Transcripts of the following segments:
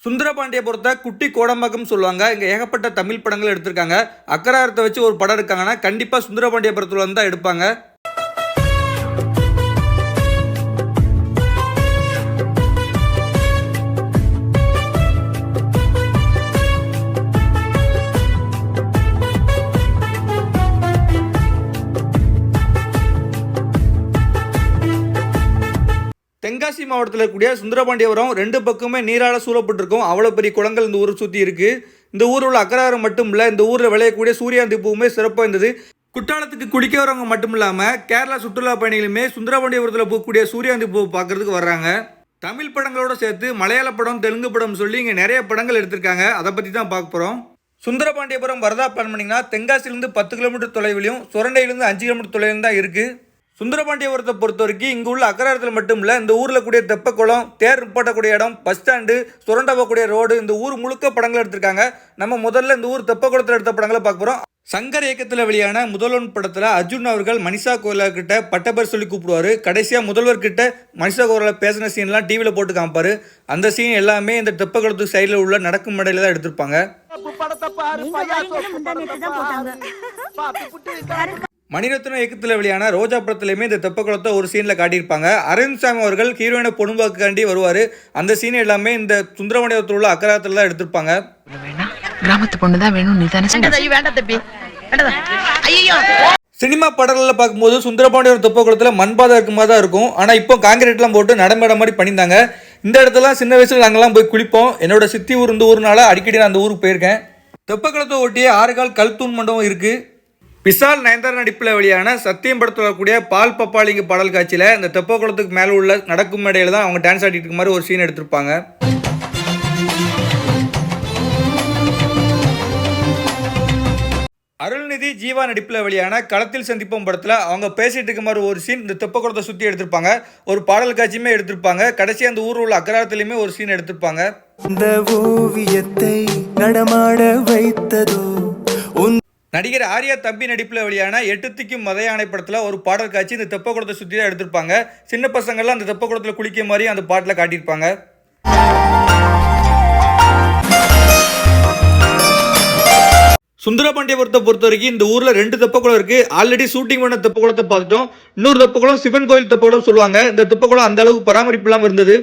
சுந்தரபாண்டியபுரத்தை குட்டி கோடம்பாக்கம் சொல்லுவாங்க. இங்கே ஏகப்பட்ட தமிழ் படங்கள் எடுத்திருக்காங்க. அக்கராரத்தை வச்சு ஒரு படம் இருக்காங்கன்னா கண்டிப்பாக சுந்தரபாண்டியபுரத்தில் வந்து தான் எடுப்பாங்க. தென்காசி மாவட்டத்தில் இருக்கக்கூடிய சுந்தரபாண்டியபுரம் ரெண்டு பக்கமே நீரால் சூழப்பட்டிருக்கும். அவ்வளோ பெரிய குளங்கள் இந்த ஊரை சுற்றி இருக்குது. இந்த ஊரில் உள்ள அக்கராரம் மட்டும் இல்லை, இந்த ஊரில் விளையக்கூடிய சூரியாந்தி பூவுமே சிறப்பாக இருந்தது. குற்றாலத்துக்கு குடிக்க வரவங்க மட்டும் இல்லாமல் கேரளா சுற்றுலா பயணிகளுமே சுந்தரபாண்டியபுரத்தில் பூக்கக்கூடிய சூரியாந்தி பூ பார்க்கறதுக்கு வர்றாங்க. தமிழ் படங்களோட சேர்த்து மலையாள படம், தெலுங்கு படம் சொல்லி இங்கே நிறைய படங்கள் எடுத்திருக்காங்க. அதை பற்றி தான் பார்க்க போகிறோம். சுந்தரபாண்டியபுரம் வரதா பிளான் பண்ணிங்கன்னா தென்காசிலேருந்து 10 கிலோமீட்டர் தொலைவிலையும் சுரண்டையிலேருந்து 5 கிலோமீட்டர் தொலைவிலும் தான் இருக்குது. சுந்தரபாண்டியபுரத்தை பொறுத்த வரைக்கும் இங்கே உள்ள அக்கராரத்தில் மட்டும் இல்லை, இந்த ஊரில் கூடிய தெப்பக்குளம், தேர் நிப்பாட்டக்கூடிய இடம், பஸ் ஸ்டாண்டு, சுரண்ட போகக்கூடிய ரோடு, இந்த ஊர் முழுக்க படங்கள் எடுத்திருக்காங்க. நம்ம முதல்ல இந்த ஊர் தெப்பக்குளத்தில் எடுத்த படங்களை பார்க்க போகிறோம். சங்கர் இயக்கத்தில் வெளியான முதல்வன் படத்தில் அர்ஜுன் அவர்கள் மனிஷா கோயிலா கிட்ட பட்டப்பேர் சொல்லி கூப்பிடுவார். கடைசியாக முதல்வர் கிட்ட மனிஷா கோயிலில் பேசின சீன்லாம் டிவியில் போட்டு காமிப்பார். அந்த சீன் எல்லாமே இந்த தெப்பக்குளத்துக்கு சைடில் உள்ள நடக்கும் மேடையில் தான் எடுத்திருப்பாங்க. மணிரத்னம் இயக்கத்தில் வெளியான ரோஜா படத்துலையுமே இந்த தெப்பக்குளத்தை ஒரு சீனில் காட்டியிருப்பாங்க. அரவிந்த் சாமி அவர்கள் ஹீரோயினை பொண்ணுபாக்காண்டி வருவார். அந்த சீன் எல்லாமே இந்த சுந்தரபாண்டியபுரத்தில் உள்ள அக்கராரத்தில் தான் எடுத்திருப்பாங்க. கிராமத்து பொண்ணு தான் வேணும், நீ தானே சினிமா படங்களில் பார்க்கும்போது சுந்தரபாண்டியபுரம் தெப்பக்குளத்தில் மண்பாதை இருக்க மாதிரி தான் இருக்கும். ஆனால் இப்போ காங்கிரீட்லாம் போட்டு நடமேட மாதிரி பண்ணியிருந்தாங்க. இந்த இடத்துலாம் சின்ன வயசில் நாங்கள்லாம் போய் குளிப்போம். என்னோட சித்தி ஊர் இந்த ஊர்னால அடிக்கடி நான் அந்த ஊருக்கு போயிருக்கேன். தெப்பக்குளத்தை ஒட்டியே 6 கால் கல்தூண் மண்டபம் இருக்குது. விஷால் நயன்தாரா நடிப்பில் வெளியான சத்தியம் படத்தில் வரக்கூடிய பால் பப்பாளிங்க பாடல் காட்சியில் இந்த தெப்பக்குளத்துக்கு மேலே உள்ள நடக்கும் மேடையில் தான் அவங்க டான்ஸ் ஆடிட்டு இருக்க மாதிரி ஒரு சீன் எடுத்திருப்பாங்க. அருள்நிதி ஜீவா நடிப்பில் வெளியான களத்தில் சந்திப்போம் படத்தில் அவங்க பேசிட்டு இருக்க மாதிரி ஒரு சீன் இந்த தெப்பக்குளத்தை சுற்றி எடுத்திருப்பாங்க. ஒரு பாடல் காட்சியுமே எடுத்திருப்பாங்க. கடைசி அந்த ஊரில் உள்ள அக்கராரத்திலையுமே ஒரு சீன் எடுத்திருப்பாங்க. இந்த ஓவியத்தை நடமாட வைத்ததோ நடிகர் ஆர்யா தம்பி நடிப்பில் வெளியான 8 திக்கும் மதையானை படத்தில் ஒரு பாடல் காட்சி இந்த தெப்பக்குளத்தை சுற்றி தான் எடுத்திருப்பாங்க. சின்ன பசங்கள்லாம் அந்த தெப்பக்குளத்தில் குளிக்க மாதிரி அந்த பாட்டில் காட்டியிருப்பாங்க. சுந்தரபாண்டியபுரத்தை பொறுத்த வரைக்கும் இந்த ஊரில் 2 தெப்பக்குளம் இருக்குது. ஆல்ரெடி ஷூட்டிங் பண்ண தெப்பக்குளத்தை பார்த்துட்டோம். இன்னொரு தெப்பக்குளம் சிவன் கோயில் தெப்பக்குளம் சொல்லுவாங்க. இந்த தெப்பக்குளம் அந்த அளவுக்கு பராமரிப்பு இல்லாமல் இருந்தது.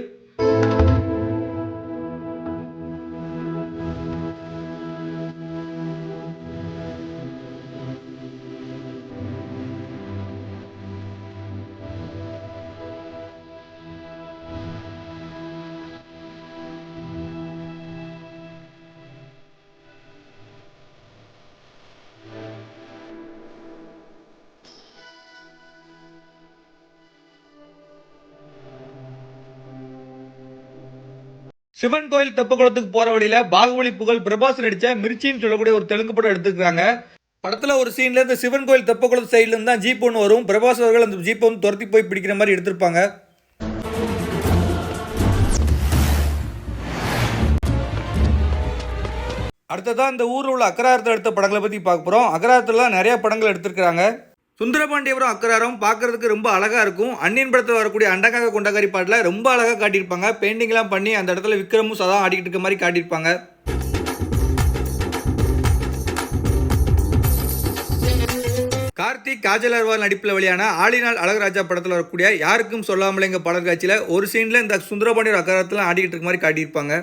சிவன் கோயில் தெப்பக்குளத்துக்கு போற வழியில பாகுபலி புகழ் பிரபாஸ் நடிச்ச மிர்ச்சின்னு சொல்லக்கூடிய ஒரு தெலுங்கு படம் எடுத்துருக்காங்க. படத்துல ஒரு சீன்ல இந்த சிவன் கோயில் தெப்பக்குளத்து சைட்ல இருந்து தான் ஜீப் ஒன்று வரும். பிரபாஸ் அவர்கள் அந்த ஜீப்பை வந்து துரத்தி போய் பிடிக்கிற மாதிரி எடுத்திருப்பாங்க. அடுத்ததான் இந்த ஊரில் உள்ள அக்கராரத்தில் எடுத்த படங்களை பற்றி பார்க்க போகிறோம். அக்கராரத்தில் நிறைய படங்கள் எடுத்திருக்கிறாங்க. சுந்தரபாண்டியபுரம் அக்கராரம் பார்க்கறதுக்கு ரொம்ப அழகாக இருக்கும். அன்னியன் படத்தில் வரக்கூடிய அண்டக்காக கொண்டகாரி பாட்டில் ரொம்ப அழகாக காட்டியிருப்பாங்க. பெயிண்டிங்லாம் பண்ணி அந்த இடத்துல விக்ரமும் சதா ஆடிக்கிட்டு இருக்க மாதிரி காட்டியிருப்பாங்க. கார்த்திக் காஜல் அகர்வால் நடிப்பில் வெளியான ஆளினால் அழகராஜா படத்தில் வரக்கூடிய யாருக்கும் சொல்லாமலே எங்கள் பாடல் காட்சியில் ஒரு சீனில் இந்த சுந்தரபாண்டியபுரம் அக்கராரத்தில் ஆடிக்கிட்டு இருக்க மாதிரி காட்டியிருப்பாங்க.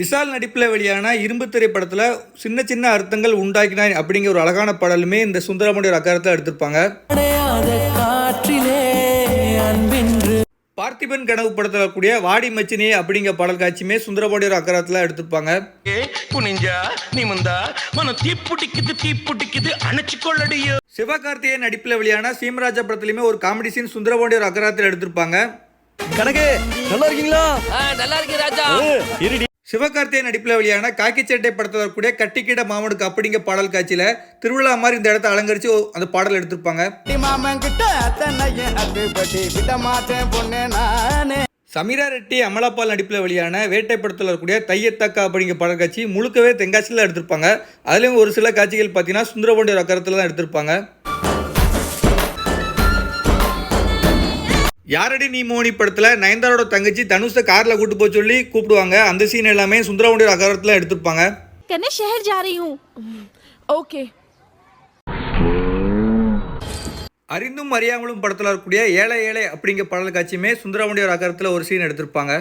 விஷால் நடிப்பில் வெளியான இரும்பு திரைப்படத்தில் சின்ன சின்ன அர்த்தங்கள் உண்டாக்கினாய் அப்படிங்கிற ஒரு அழகான பாடலுமே இந்த சுந்தரபாண்டியபுரம் அக்கராரத்தில் எடுத்திருப்பாங்க. பார்த்திபன் கனவு படத்தில் வரக்கூடிய வாடி மச்சினே அப்படிங்கிற பாடல் காட்சியுமே சுந்தரபாண்டியபுரம் அக்கராரத்தில் எடுத்திருப்பாங்க. சிவகார்த்திகேயன் நடிப்பில் வெளியான சீமராஜா படத்திலுமே ஒரு காமெடி சீன் சுந்தரபாண்டியபுரம் அக்கராரத்தில் எடுத்திருப்பாங்க. நல்லா இருக்கீங்களா? நல்லா இருக்கேன் ராஜா. சிவகார்த்திகேயன் நடிப்பில் வெளியான காக்கி சட்டை படத்தில் வரக்கூடிய கட்டிக்கிட மாமனுக்கு அப்படிங்கிற பாடல் காட்சியில் திருவிழா மாதிரி இந்த இடத்த அலங்கரித்து அந்த பாடல் எடுத்திருப்பாங்க. சமீரா ரெட்டி அமலாபால் நடிப்பில் வெளியான வேட்டை படத்தில் வரக்கூடிய தையத்தக்கா அப்படிங்கிற பாடல் காட்சி முழுக்கவே தென்காசியில் எடுத்திருப்பாங்க. அதுலேயும் ஒரு சில காட்சிகள் பார்த்தீங்கன்னா சுந்தரபாண்டியபுரம் அக்கராரத்தில் தான் எடுத்திருப்பாங்க. யாரடி நீ மோனி படத்தில் நயன்தாரோட தங்கச்சி தனுஷை காரில் கூட்டு போக சொல்லி கூப்பிடுவாங்க. அந்த சீன் எல்லாமே சுந்தரபாண்டியோட அகரத்தில் எடுத்திருப்பாங்க. करने शहर जा रही हूँ. ओके. அறிந்தும் அறியாமலும் படத்தில் இருக்கக்கூடிய ஏழை ஏழை அப்படிங்கிற பாடல் காட்சியுமே சுந்தரபாண்டியோட அகரத்தில் ஒரு சீன் எடுத்திருப்பாங்க.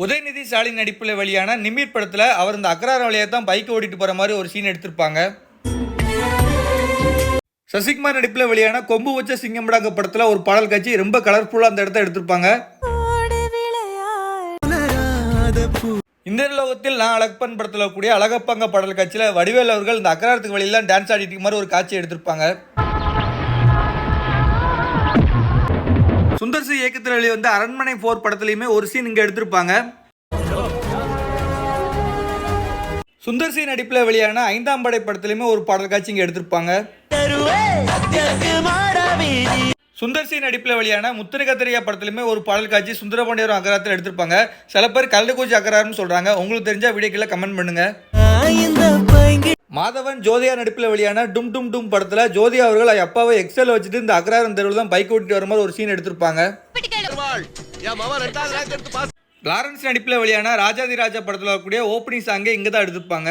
உதயநிதி ஸ்டாலின் நடிப்பில் வெளியான நிமிர் படத்தில் அவர் இந்த அக்ரார வழியாக தான் பைக் ஓட்டிட்டு போகிற மாதிரி ஒரு சீன் எடுத்திருப்பாங்க. சசிகுமார் நடிப்பில் வெளியான கொம்பு வச்ச சிங்கம்படாங்க படத்தில் ஒரு பாடல் காட்சி ரொம்ப கலர்ஃபுல்லாக அந்த இடத்த எடுத்திருப்பாங்க. இந்த லோகத்தில் நான் அழகப்பன் படத்தில் கூடிய அழகப்பாங்க பாடல் காட்சியில் வடிவேல் அவர்கள் இந்த அக்ராரத்துக்கு வழியெல்லாம் டான்ஸ் ஆடிட்டு மாதிரி ஒரு காட்சி எடுத்திருப்பாங்க. சுந்தர் சி இயக்கத்தில் வெளிவந்த அரண்மனை 4 படத்துலையுமே ஒரு சீன் இங்கே எடுத்திருப்பாங்க. சுந்தர் சி நடிப்பில் வெளியான 5ஆம் படை படத்துலையுமே ஒரு பாடல் காட்சி இங்கே எடுத்திருப்பாங்க. சுந்தர் சி நடிப்பில் வெளியான முத்திரை கத்திரியா படத்துலையுமே ஒரு பாடல் காட்சி சுந்தரபாண்டியர் அகராரத்தில் எடுத்திருப்பாங்க. சில பேர் கள்ளக்குறிச்சி அகராரம்னு சொல்கிறாங்க. உங்களுக்கு தெரிஞ்ச வீடியோக்களை கமெண்ட் பண்ணுங்க. மாதவன் ஜோதியா நடிப்பில் வெளியான டும் டும் டும் படத்தில் ஜோதியா அவர்கள் அப்பாவை எக்ஸல் வச்சுட்டு இந்த அகராரம் தெருவில் தான் பைக் ஓட்டிட்டு வர மாதிரி ஒரு சீன் எடுத்திருப்பாங்க. லாரன்ஸ் நடிப்பில் வெளியான ராஜாதி ராஜா படத்தில் வரக்கூடிய ஓப்பனிங் சாங்கே இங்கே தான் எடுத்திருப்பாங்க.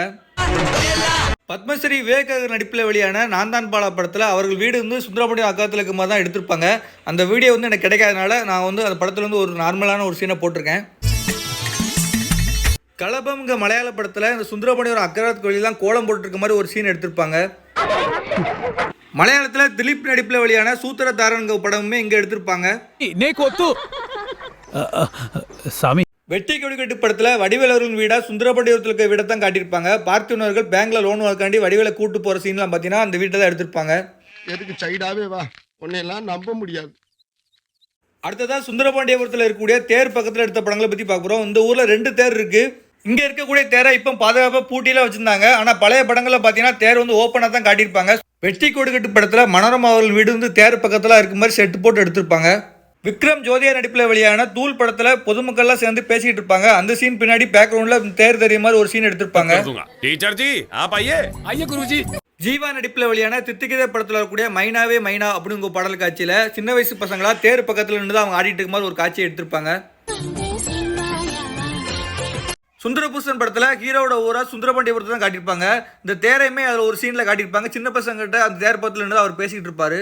பத்மஸ்ரீ விவேக நடிப்பில் வெளியான நான் தான் பாலா படத்தில் அவர்கள் வீடு வந்து சுந்தரபாண்டிய அக்காத்தில் இருக்க மாதிரி தான் எடுத்திருப்பாங்க. அந்த வீடியோ வந்து எனக்கு கிடைக்காதனால நான் வந்து அந்த படத்தில் வந்து ஒரு நார்மலான ஒரு சீனை போட்டிருக்கேன். கலபம்ங்க மலையாள படத்தில் இந்த சுந்தரபாண்டியோட அக்கராத்துக்கு வெளியெல்லாம் கோலம் போட்டுருக்க மாதிரி ஒரு சீன் எடுத்திருப்பாங்க. மலையாளத்தில் திலீப் நடிப்பில் வெளியான சூத்திரதாரன்க படமுமே இங்கே எடுத்திருப்பாங்க. வெட்டி கொடிக்கட்டு படத்தில் வடிவேல் அவர்களின் வீடா சுந்தரபாண்டியத்தில் இருக்க வீடை தான் காட்டியிருப்பாங்க. பார்த்திபனவர்கள் பேங்க்ல லோன் வாக்காண்டி வடிவேலை கூட்டு போகிற சீன்லாம் பார்த்தீங்கன்னா அந்த வீட்டை தான் எடுத்திருப்பாங்க. எதுக்கு சைடாவே வா, உன்னையெல்லாம் நம்ப முடியாது. அடுத்ததாக சுந்தரபாண்டியபுரத்தில் இருக்கக்கூடிய தேர் பக்கத்தில் எடுத்த படங்களை பற்றி பார்க்குறோம். இந்த ஊரில் 2 தேர் இருக்குது. இங்கே இருக்கக்கூடிய தேரை இப்போ பாதுகாப்பாக பூட்டியில் வச்சுருந்தாங்க. ஆனால் பழைய படங்களில் பார்த்தீங்கன்னா தேர் வந்து ஓப்பனாக தான் காட்டியிருப்பாங்க. வெட்டி கொடிக்கட்டு படத்தில் மனோரமா அவர்கள் வீடு வந்து தேர் பக்கத்தில் இருக்க மாதிரி செட்டு போட்டு எடுத்திருப்பாங்க. விக்ரம் ஜோதியா நடிப்பில் வெளியான தூள் படத்தில் பொதுமக்கள்லாம் சேர்ந்து பேசிக்கிட்டு இருப்பாங்க. அந்த சீன் பின்னாடி பேக்ரவுண்டில் தேர் தெரிய மாதிரி ஒரு சீன் எடுத்திருப்பாங்க. ஜீவா நடிப்பில் வெளியான தித்திக்கிதே படத்தில் இருக்கக்கூடிய மைனாவே மைனா அப்படிங்கிற பாடல் காட்சியில் சின்ன வயசு பசங்களா தேர் பக்கத்தில் நின்று அவங்க ஆடிட்டு இருக்க மாதிரி ஒரு காட்சி எடுத்திருப்பாங்க. சுந்தரபூசன் படத்தில் ஹீரோட ஊரா சுந்தரபாண்டியபுரத்தை தான் காட்டியிருப்பாங்க. இந்த தேரையுமே அதில் ஒரு சீனில் காட்டியிருப்பாங்க. சின்ன பசங்கிட்ட அந்த தேர் பக்கத்தில் நின்று அவர் பேசிக்கிட்டு இருப்பாரு.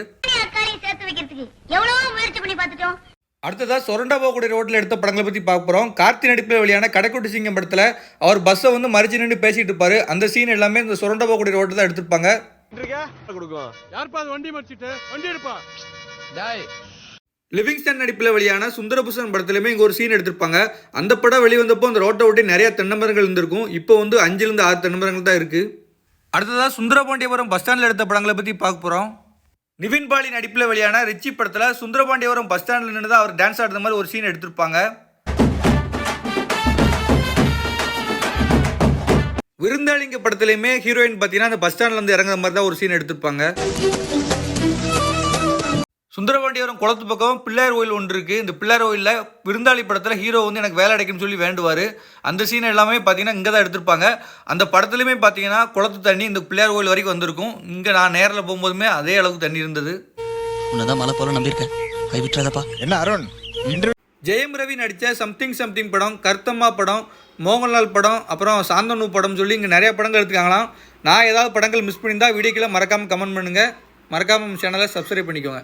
அடுத்ததா சொரண்டா போகக்கூடிய ரோட்டில் எடுத்த படங்களை பற்றி பார்க்க போகிறோம். கார்த்தி நடிப்பில் வெளியான கடைக்குட்டி சிங்கம் படத்தில் அவர் பஸ்ஸை வந்து மறிச்சு நின்று பேசிட்டு இருப்பாரு. அந்த சீன் எல்லாமே இந்த சொரண்டா போகக்கூடிய ரோட்டில் தான் எடுத்திருப்பாங்க. லிவிங்ஸ்டன் நடிப்பில் வெளியான சுந்தரபூசன் படத்துலையுமே இங்கே ஒரு சீன் எடுத்திருப்பாங்க. அந்த படம் வெளிவந்தப்போ அந்த ரோட்டை ஒட்டி நிறைய தென்னமரங்கள் இருந்திருக்கும். இப்போ வந்து 5 to 6 தென்னமரங்கள் தான் இருக்குது. அடுத்ததாக சுந்தரபாண்டியபுரம் பஸ் ஸ்டாண்டில் எடுத்த படங்களை பற்றி பார்க்க போகிறோம். நிவின் பாலி நடிப்பில் வெளியான ரிச்சி படத்தில் சுந்தரபாண்டியபுரம் பஸ் ஸ்டாண்டில் நின்று தான் அவர் டான்ஸ் ஆடுற மாதிரி ஒரு சீன் எடுத்திருப்பாங்க. விருந்தாளிங்க படத்துலையுமே ஹீரோயின் பார்த்தீங்கன்னா அந்த பஸ் ஸ்டாண்டில் வந்து இறங்குற மாதிரி தான் ஒரு சீன் எடுத்திருப்பாங்க. சுந்தரபாண்டியபுரம் குளத்து பக்கம் பிள்ளையார் கோயில் ஒன்று இருக்குது. இந்த பிள்ளையார் கோயிலில் விருந்தாளி படத்தில் ஹீரோ வந்து எனக்கு வேலை அடைக்குன்னு சொல்லி வேண்டுவார். அந்த சீன் எல்லாமே பார்த்தீங்கன்னா இங்கே தான் எடுத்திருப்பாங்க. அந்த படத்துலையுமே பார்த்தீங்கன்னா குளத்து தண்ணி இந்த பிள்ளையார் கோயில் வரைக்கும் வந்திருக்கும். இங்கே நான் நேரில் போகும்போதுமே அதே அளவுக்கு தண்ணி இருந்தது. உன்னதான் மலை போல நம்பியிருக்கேன், கைவிட்டுறாதப்பா. என்ன அருண், ஜெயம் ரவி நடித்த சம்திங் சம்திங் படம், கருத்தம்மா படம், மோகன்லால் படம், அப்புறம் சாந்தனு படம் சொல்லி இங்கே நிறைய படங்கள் எடுத்துக்காங்களாம். நான் ஏதாவது படங்கள் மிஸ் பண்ணியிருந்தால் வீடியோக்கில் மறக்காமல் கமெண்ட் பண்ணுங்கள். மறக்காமல் சேனலை சப்ஸ்கிரைப் பண்ணிக்கோங்க.